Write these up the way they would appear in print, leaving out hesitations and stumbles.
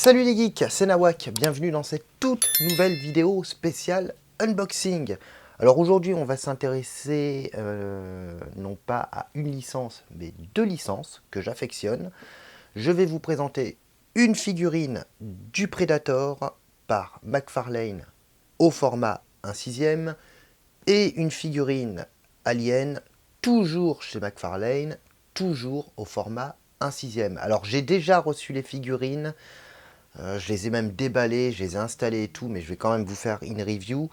Salut les geeks, c'est Nawak, bienvenue dans cette toute nouvelle vidéo spéciale unboxing. Alors aujourd'hui on va s'intéresser non pas à une licence mais deux licences que j'affectionne. Je vais vous présenter une figurine du Predator par McFarlane au format 1/6 et une figurine Alien toujours chez McFarlane, toujours au format 1/6. Alors j'ai déjà reçu les figurines. Je les ai même déballés, je les ai installés et tout, mais je vais quand même vous faire une review.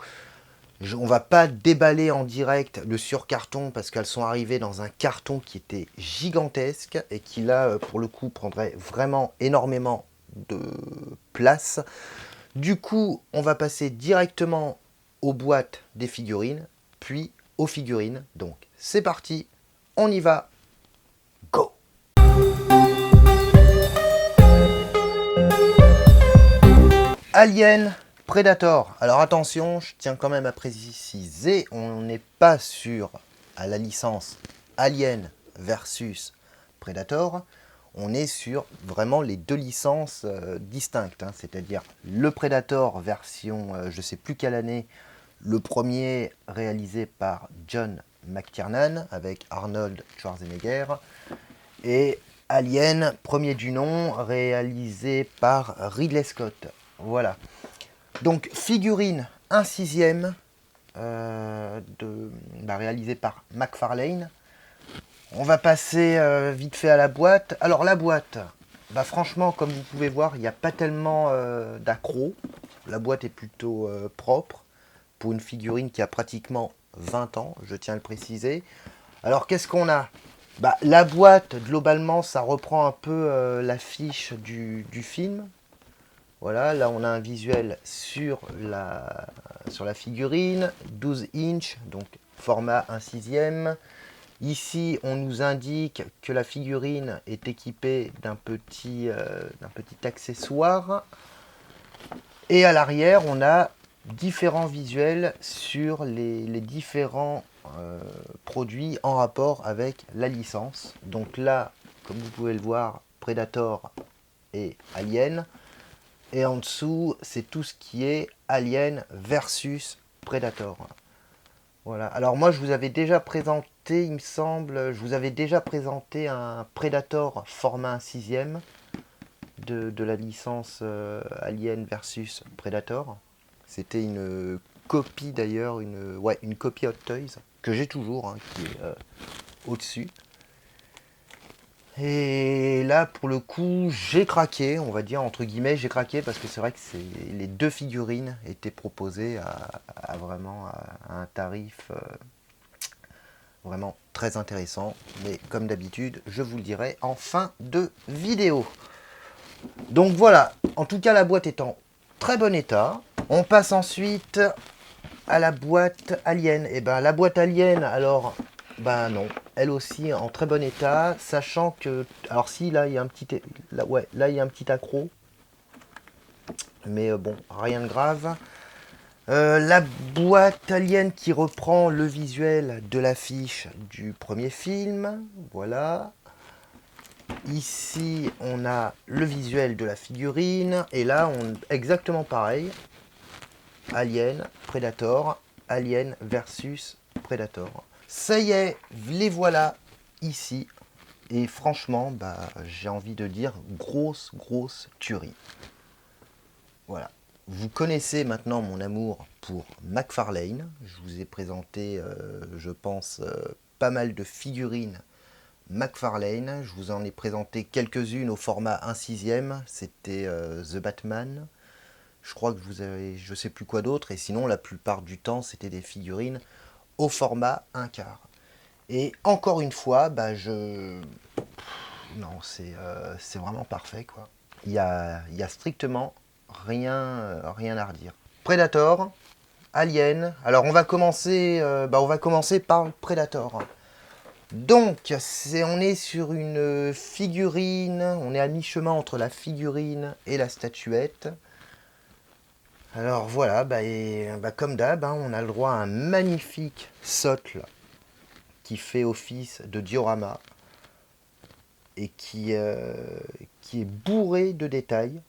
On va pas déballer en direct le surcarton parce qu'elles sont arrivées dans un carton qui était gigantesque et qui là, pour le coup, prendrait vraiment énormément de place. Du coup, on va passer directement aux boîtes des figurines, puis aux figurines. Donc, c'est parti, on y va, go! Alien Predator. Alors attention, je tiens quand même à préciser, on n'est pas sur à la licence Alien versus Predator. On est sur vraiment les deux licences distinctes, hein, c'est-à-dire le Predator version, je sais plus quelle année, le premier réalisé par John McTiernan avec Arnold Schwarzenegger, et Alien, premier du nom, réalisé par Ridley Scott. Voilà. Donc, figurine 1/6 réalisée par McFarlane. On va passer vite fait à la boîte. Alors, la boîte, franchement, comme vous pouvez voir, il n'y a pas tellement d'accro. La boîte est plutôt propre pour une figurine qui a pratiquement 20 ans, je tiens à le préciser. Alors, qu'est-ce qu'on a? La boîte, globalement, ça reprend un peu l'affiche du film. Voilà, là on a un visuel sur la figurine, 12 inch, donc format 1/6. Ici, on nous indique que la figurine est équipée d'un petit accessoire. Et à l'arrière, on a différents visuels sur les différents produits en rapport avec la licence. Donc là, comme vous pouvez le voir, Predator et Alien. Et en dessous, c'est tout ce qui est Alien versus Predator. Voilà. Alors moi, je vous avais déjà présenté, il me semble, je vous avais déjà présenté un Predator format 1/6 de la licence Alien versus Predator. C'était une copie d'ailleurs, une copie Hot Toys, que j'ai toujours, hein, qui est au-dessus. Et là, pour le coup, j'ai craqué, on va dire, entre guillemets, j'ai craqué parce que c'est vrai que les deux figurines étaient proposées à un tarif vraiment très intéressant. Mais comme d'habitude, je vous le dirai en fin de vidéo. Donc voilà, en tout cas, la boîte est en très bon état. On passe ensuite à la boîte Alien. Et ben la boîte Alien, alors, non, elle aussi en très bon état, sachant que, alors si là il y a un petit, là il y a un petit accro, mais bon, rien de grave. La boîte Alien qui reprend le visuel de l'affiche du premier film, voilà. Ici, on a le visuel de la figurine, et là, exactement pareil. Alien, Predator, Alien versus Predator. Ça y est, les voilà ici. Et franchement, j'ai envie de dire grosse tuerie. Voilà. Vous connaissez maintenant mon amour pour McFarlane. Je vous ai présenté, je pense, pas mal de figurines McFarlane. Je vous en ai présenté quelques-unes au format 1/6. C'était The Batman. Je crois que vous avez, je sais plus quoi d'autre. Et sinon, la plupart du temps, c'était des figurines au format 1/4. Et encore une fois, non, c'est vraiment parfait, quoi. Il y a strictement rien à redire. Predator, Alien. Alors on va commencer par le Predator. Donc on est sur une figurine, on est à mi-chemin entre la figurine et la statuette. Alors voilà, comme d'hab, hein, on a le droit à un magnifique socle qui fait office de diorama et qui est bourré de détails.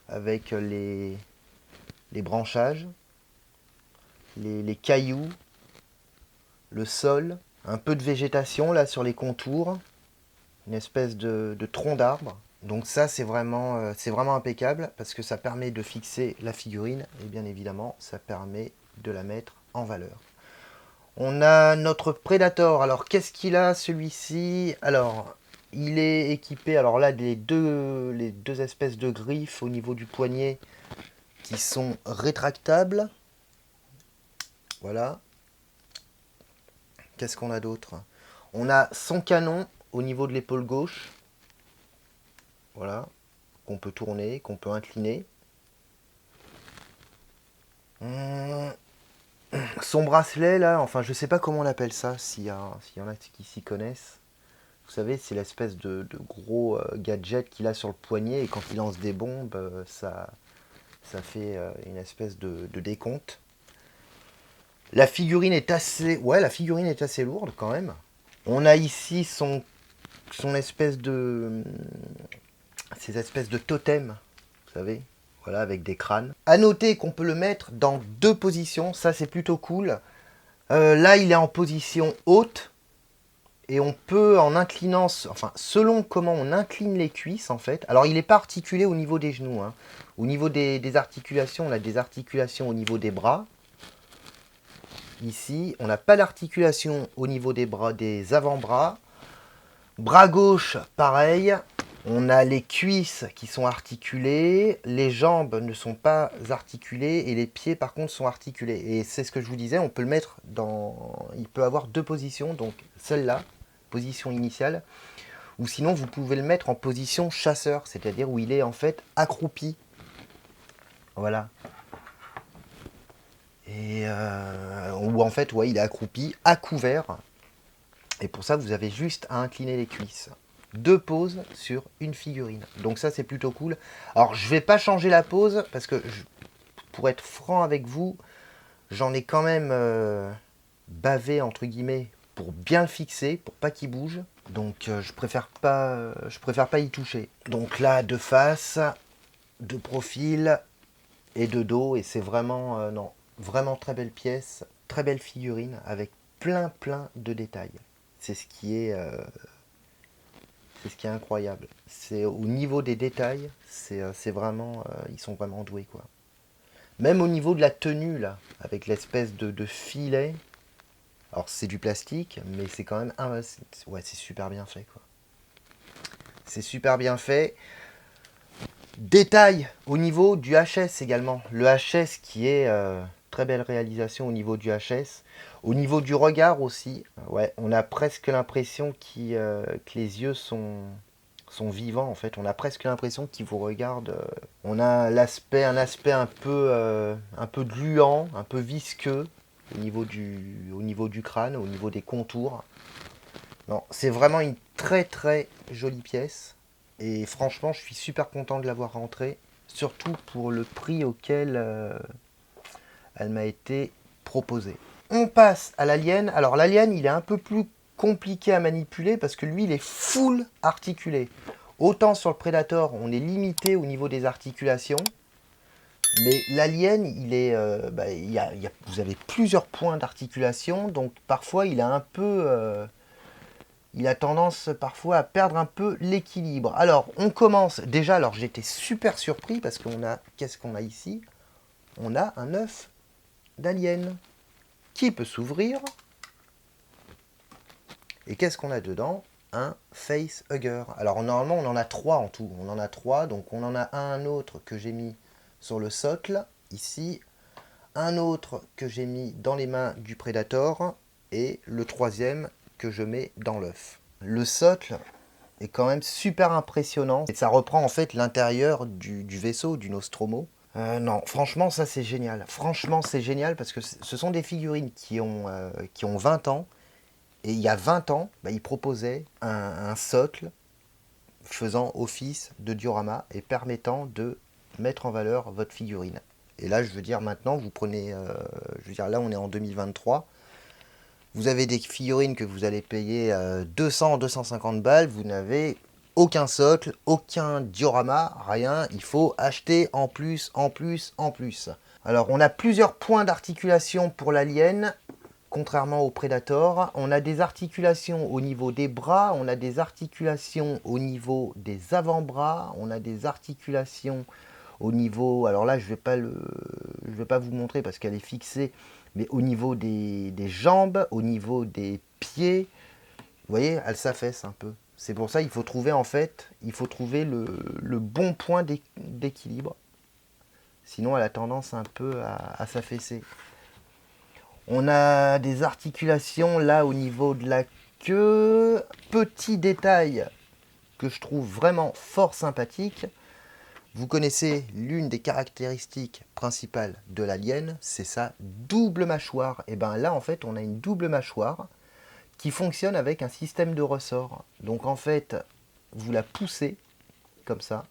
avec les branchages, les cailloux, le sol, un peu de végétation là sur les contours, une espèce de tronc d'arbre. Donc ça c'est vraiment impeccable parce que ça permet de fixer la figurine et bien évidemment ça permet de la mettre en valeur. On a notre Predator. Alors qu'est-ce qu'il a celui-ci? Alors il est équipé, alors là les deux espèces de griffes au niveau du poignet qui sont rétractables. Voilà. Qu'est-ce qu'on a d'autre? On a son canon au niveau de l'épaule gauche. Voilà. Qu'on peut tourner, qu'on peut incliner. Son bracelet là, enfin je sais pas comment on appelle ça, s'il y en a qui s'y connaissent. Vous savez, c'est l'espèce de gros gadget qu'il a sur le poignet et quand il lance des bombes, ça fait une espèce de décompte. La figurine est assez... Ouais, la figurine est assez lourde quand même. On a ici son espèce de... Ces espèces de totems, vous savez, voilà, avec des crânes. À noter qu'on peut le mettre dans deux positions, ça c'est plutôt cool. Là, il est en position haute. Et on peut, en inclinant, enfin, selon comment on incline les cuisses, en fait. Alors, il n'est pas articulé au niveau des genoux. Hein. Au niveau des articulations, on a des articulations au niveau des bras. Ici, on n'a pas d'articulation au niveau des bras, des avant-bras. Bras gauche, pareil. On a les cuisses qui sont articulées. Les jambes ne sont pas articulées. Et les pieds, par contre, sont articulés. Et c'est ce que je vous disais, on peut le mettre dans... Il peut avoir deux positions. Donc, celle-là, position initiale. Ou sinon, vous pouvez le mettre en position chasseur. C'est-à-dire où il est, en fait, accroupi. Voilà. Et où en fait, ouais, il est accroupi, à couvert. Et pour ça, vous avez juste à incliner les cuisses. Deux poses sur une figurine. Donc ça, c'est plutôt cool. Alors, je vais pas changer la pose parce que, pour être franc avec vous, j'en ai quand même bavé, entre guillemets, pour bien le fixer, pour pas qu'il bouge. Donc, je préfère pas y toucher. Donc là, de face, de profil et de dos. Et c'est vraiment, non, vraiment très belle pièce, très belle figurine avec plein de détails. C'est ce qui est incroyable. C'est au niveau des détails, c'est vraiment, ils sont vraiment doués quoi. Même au niveau de la tenue là, avec l'espèce de filet. Alors c'est du plastique, mais c'est quand même ouais, c'est super bien fait quoi. C'est super bien fait. Détail au niveau du HS également. Le HS qui est très belle réalisation au niveau du HS. Au niveau du regard aussi, ouais, on a presque l'impression que les yeux sont vivants en fait. On a presque l'impression qu'ils vous regardent. On a un aspect un peu gluant, un peu visqueux au niveau du crâne, au niveau des contours. Non, c'est vraiment une très jolie pièce. Et franchement, je suis super content de l'avoir rentrée. Surtout pour le prix auquel elle m'a été proposée. On passe à l'alien. Alors l'alien, il est un peu plus compliqué à manipuler parce que lui, il est full articulé. Autant sur le Predator, on est limité au niveau des articulations. Mais l'alien, il est, vous avez plusieurs points d'articulation. Donc parfois, il a un peu... il a tendance parfois à perdre un peu l'équilibre. Alors, on commence. Déjà, alors j'étais super surpris parce qu'on a... Qu'est-ce qu'on a ici? On a un œuf d'alien qui peut s'ouvrir. Et qu'est-ce qu'on a dedans? Un face hugger. Alors, normalement, on en a trois en tout. On en a trois. Donc, on en a un autre que j'ai mis sur le socle, ici. Un autre que j'ai mis dans les mains du Predator. Et le troisième que je mets dans l'œuf. Le socle est quand même super impressionnant. Et ça reprend en fait l'intérieur du vaisseau, du Nostromo. Non, franchement, ça c'est génial. Franchement, c'est génial parce que ce sont des figurines qui ont 20 ans. Et il y a 20 ans, ils proposaient un socle faisant office de diorama et permettant de mettre en valeur votre figurine. Et là, je veux dire, maintenant, vous prenez... je veux dire, là, on est en 2023. Vous avez des figurines que vous allez payer 200, 250 balles. Vous n'avez aucun socle, aucun diorama, rien. Il faut acheter en plus, en plus, en plus. Alors, on a plusieurs points d'articulation pour l'Alien, contrairement au Predator. On a des articulations au niveau des bras, on a des articulations au niveau des avant-bras, on a des articulations au niveau... Alors là, je vais pas vous montrer parce qu'elle est fixée, mais au niveau des jambes, au niveau des pieds, vous voyez, elle s'affaisse un peu. C'est pour ça qu'il faut trouver, en fait, il faut trouver le bon point d'équilibre. Sinon, elle a tendance un peu à s'affaisser. On a des articulations là au niveau de la queue. Petit détail que je trouve vraiment fort sympathique. Vous connaissez l'une des caractéristiques principales de l'alien, c'est sa double mâchoire. Et bien là, en fait, on a une double mâchoire qui fonctionne avec un système de ressort. Donc en fait, vous la poussez comme ça.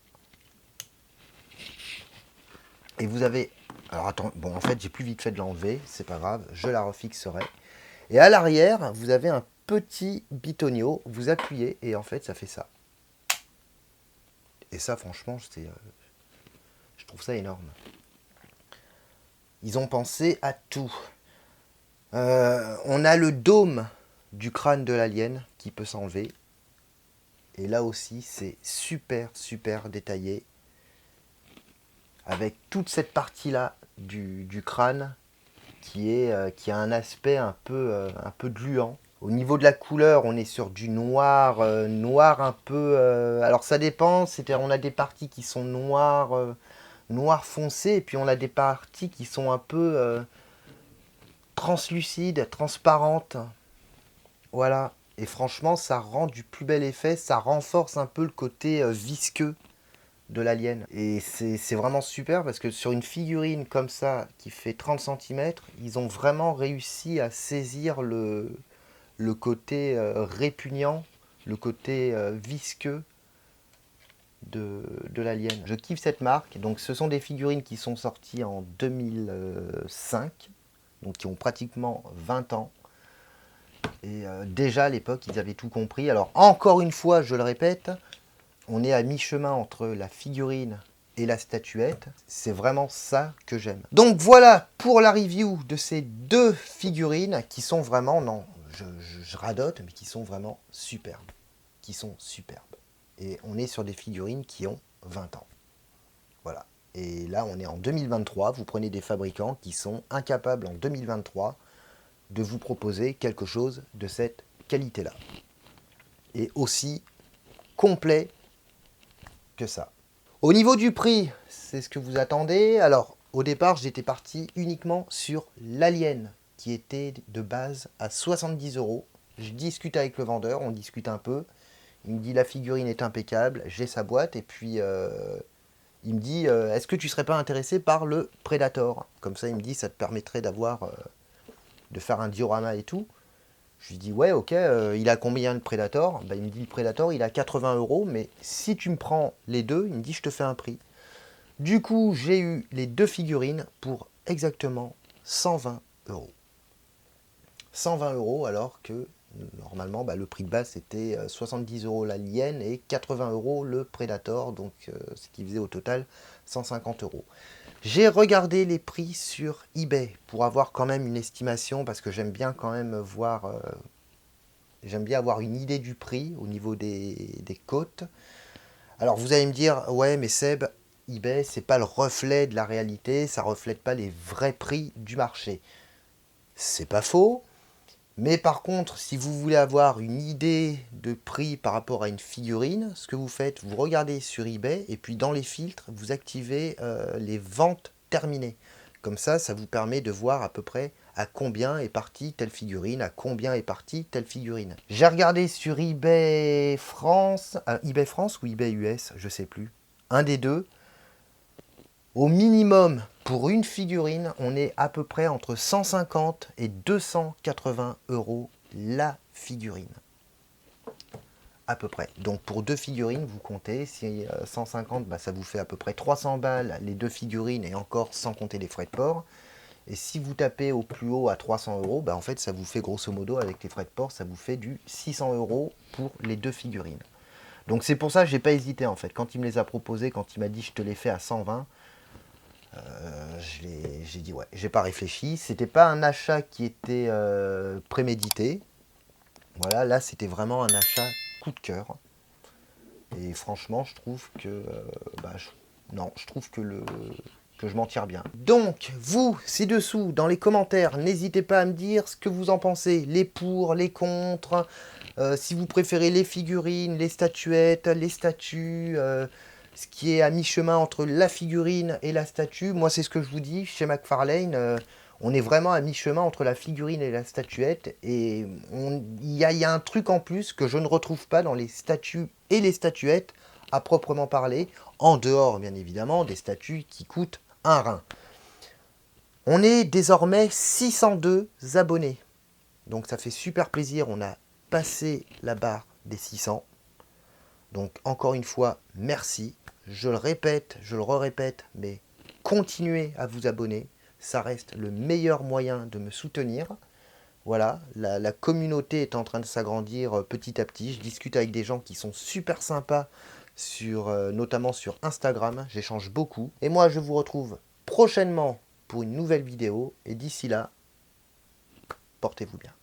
Et vous avez... Alors attends, bon en fait j'ai plus vite fait de l'enlever, c'est pas grave, je la refixerai. Et à l'arrière, vous avez un petit bitonio, vous appuyez et en fait ça fait ça. Et ça franchement, je trouve ça énorme. Ils ont pensé à tout. On a le dôme du crâne de l'alien qui peut s'enlever. Et là aussi, c'est super, super détaillé. Avec toute cette partie-là du crâne qui a un aspect un peu gluant. Au niveau de la couleur, on est sur du noir, noir un peu... alors ça dépend, on a des parties qui sont noires, noir foncé, et puis on a des parties qui sont un peu translucides, transparentes. Voilà. Et franchement, ça rend du plus bel effet, ça renforce un peu le côté visqueux de l'alien. Et c'est vraiment super parce que sur une figurine comme ça, qui fait 30 cm, ils ont vraiment réussi à saisir le côté répugnant, le côté visqueux de l'alien. Je kiffe cette marque. Donc ce sont des figurines qui sont sorties en 2005, donc qui ont pratiquement 20 ans. Et déjà à l'époque, ils avaient tout compris. Alors encore une fois, je le répète, on est à mi-chemin entre la figurine et la statuette. C'est vraiment ça que j'aime. Donc voilà pour la review de ces deux figurines qui sont vraiment, non, je radote, mais qui sont vraiment superbes. Qui sont superbes. Et on est sur des figurines qui ont 20 ans. Voilà. Et là, on est en 2023. Vous prenez des fabricants qui sont incapables en 2023 de vous proposer quelque chose de cette qualité-là. Et aussi complet que ça. Au niveau du prix, c'est ce que vous attendez. Alors, au départ, j'étais parti uniquement sur l'Alien, qui était de base à 70 €. Je discute avec le vendeur, on discute un peu. Il me dit la figurine est impeccable, j'ai sa boîte, et puis il me dit est-ce que tu serais pas intéressé par le Predator? Comme ça, il me dit ça te permettrait d'avoir de faire un diorama et tout. Je lui dis ouais, ok, il a combien le Predator? Il me dit le Predator il a 80 €, mais si tu me prends les deux, il me dit je te fais un prix. Du coup, j'ai eu les deux figurines pour exactement 120 €. 120 € alors que normalement le prix de base c'était 70 € l'Alien et 80 € le Predator, donc ce qui faisait au total 150 €. J'ai regardé les prix sur eBay pour avoir quand même une estimation parce que j'aime bien quand même voir, j'aime bien avoir une idée du prix au niveau des côtes. Alors vous allez me dire, ouais mais Seb, eBay c'est pas le reflet de la réalité, ça reflète pas les vrais prix du marché. C'est pas faux, mais par contre si vous voulez avoir une idée de prix par rapport à une figurine, ce que vous faites, vous regardez sur eBay et puis dans les filtres, vous activez les ventes terminées. Comme ça vous permet de voir à peu près à combien est partie telle figurine, à combien est partie telle figurine. J'ai regardé sur eBay France, eBay France ou eBay US, je sais plus, un des deux. Au minimum, pour une figurine, on est à peu près entre 150 et 280 € la figurine. À peu près. Donc pour deux figurines, vous comptez, si 150, ça vous fait à peu près 300 balles les deux figurines et encore sans compter les frais de port. Et si vous tapez au plus haut à 300 €, en fait ça vous fait grosso modo avec les frais de port, ça vous fait du 600 € pour les deux figurines. Donc c'est pour ça que j'ai pas hésité en fait. Quand il me les a proposés, quand il m'a dit je te les fais à 120, j'ai dit ouais, j'ai pas réfléchi. C'était pas un achat qui était prémédité. Voilà, là c'était vraiment un achat coup de cœur. Et franchement, je trouve que non, je trouve que je m'en tire bien. Donc, vous, ci-dessous, dans les commentaires, n'hésitez pas à me dire ce que vous en pensez. Les pour, les contre, si vous préférez les figurines, les statuettes, les statues, ce qui est à mi-chemin entre la figurine et la statue. Moi, c'est ce que je vous dis, chez McFarlane, on est vraiment à mi-chemin entre la figurine et la statuette. Et il y a un truc en plus que je ne retrouve pas dans les statues et les statuettes, à proprement parler, en dehors, bien évidemment, des statues qui coûtent un rein. On est désormais 602 abonnés. Donc ça fait super plaisir, on a passé la barre des 600. Donc encore une fois, merci. Je le répète, je le re-répète, mais continuez à vous abonner. Ça reste le meilleur moyen de me soutenir. Voilà, la communauté est en train de s'agrandir petit à petit. Je discute avec des gens qui sont super sympas, notamment sur Instagram. J'échange beaucoup. Et moi, je vous retrouve prochainement pour une nouvelle vidéo. Et d'ici là, portez-vous bien.